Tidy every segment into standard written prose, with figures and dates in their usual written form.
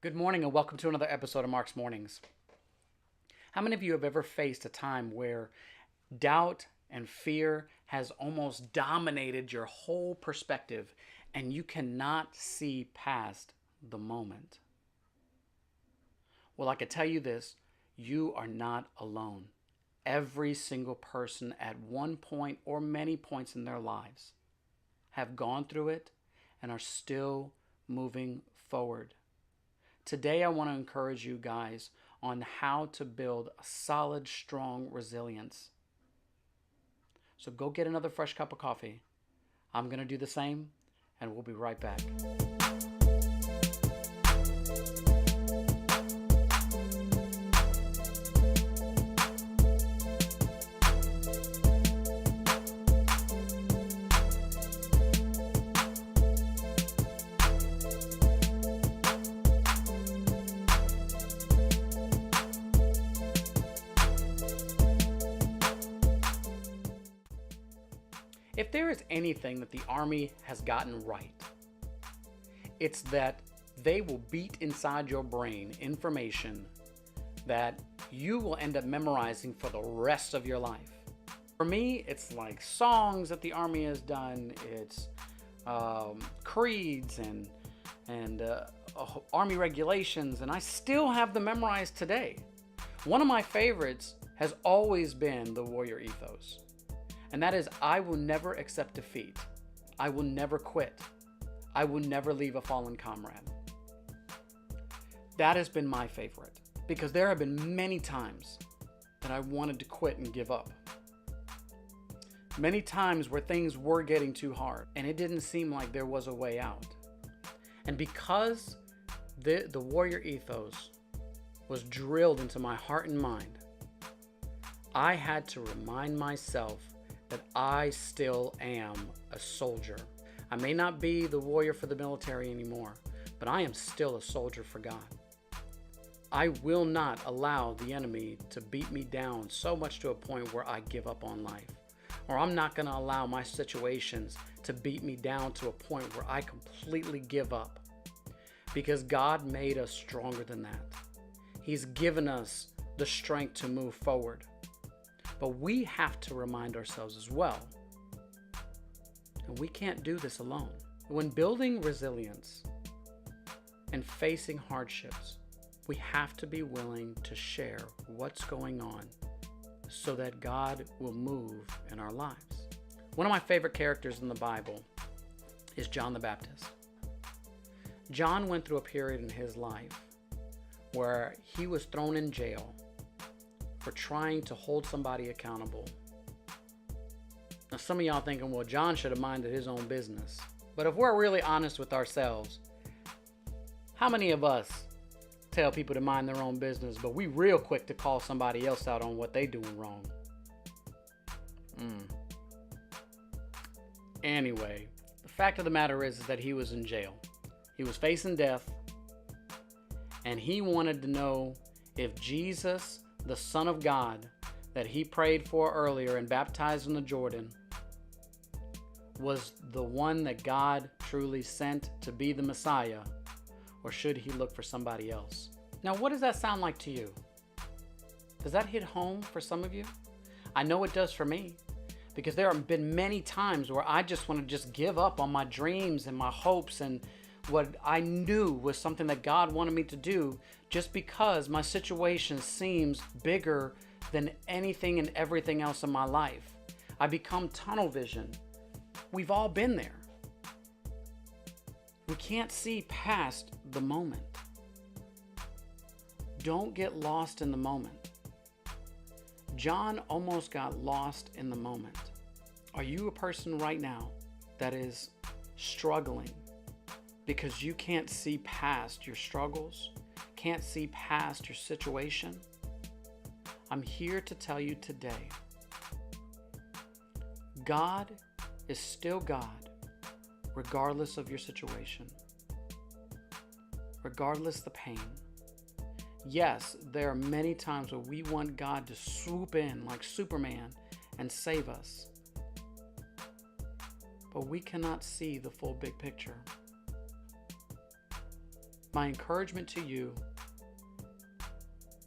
Good morning and welcome to another episode of Mark's Mornings. How many of you have ever faced a time where doubt and fear has almost dominated your whole perspective and you cannot see past the moment? Well, I can tell you this, you are not alone. Every single person at one point or many points in their lives have gone through it and are still moving forward. Today, I want to encourage you guys on how to build a solid, strong resilience. So go get another fresh cup of coffee. I'm going to do the same, and we'll be right back. If there is anything that the Army has gotten right, it's that they will beat inside your brain information that you will end up memorizing for the rest of your life. For me, it's like songs that the Army has done, it's creeds and Army regulations, and I still have them memorized today. One of my favorites has always been the warrior ethos. And that is, I will never accept defeat. I will never quit. I will never leave a fallen comrade. That has been my favorite because there have been many times that I wanted to quit and give up. Many times where things were getting too hard and it didn't seem like there was a way out. And because the warrior ethos was drilled into my heart and mind, I had to remind myself that I still am a soldier. I may not be the warrior for the military anymore, but I am still a soldier for God. I will not allow the enemy to beat me down so much to a point where I give up on life. Or I'm not going to allow my situations to beat me down to a point where I completely give up. Because God made us stronger than that. He's given us the strength to move forward. But we have to remind ourselves as well, and we can't do this alone. When building resilience and facing hardships, we have to be willing to share what's going on so that God will move in our lives. One of my favorite characters in the Bible is John the Baptist. John went through a period in his life where he was thrown in jail for trying to hold somebody accountable. Now, some of y'all thinking, well, John should have minded his own business. But if we're really honest with ourselves, how many of us tell people to mind their own business, but we real quick to call somebody else out on what they doing wrong? Anyway, the fact of the matter is that he was in jail. He was facing death, and he wanted to know if Jesus, the Son of God that he prayed for earlier and baptized in the Jordan, was the one that God truly sent to be the Messiah, or should he look for somebody else? Now, what does that sound like to you? Does that hit home for some of you? I know it does for me, because there have been many times where I just want to just give up on my dreams and my hopes and what I knew was something that God wanted me to do, just because my situation seems bigger than anything and everything else in my life. I become tunnel vision. We've all been there. We can't see past the moment. Don't get lost in the moment. John almost got lost in the moment. Are you a person right now that is struggling because you can't see past your struggles, can't see past your situation? I'm here to tell you today, God is still God, regardless of your situation, regardless the pain. Yes, there are many times where we want God to swoop in like Superman and save us, but we cannot see the full big picture. My encouragement to you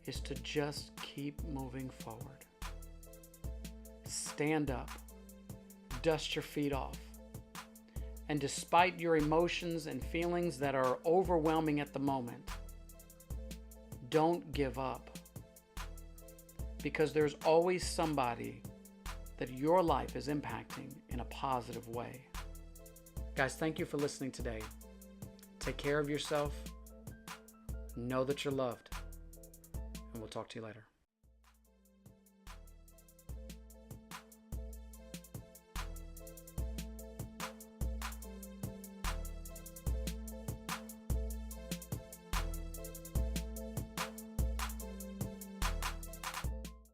is to just keep moving forward. Stand up, dust your feet off, and despite your emotions and feelings that are overwhelming at the moment, don't give up, because there's always somebody that your life is impacting in a positive way. Guys, thank you for listening today. Take care of yourself. Know that you're loved. And we'll talk to you later.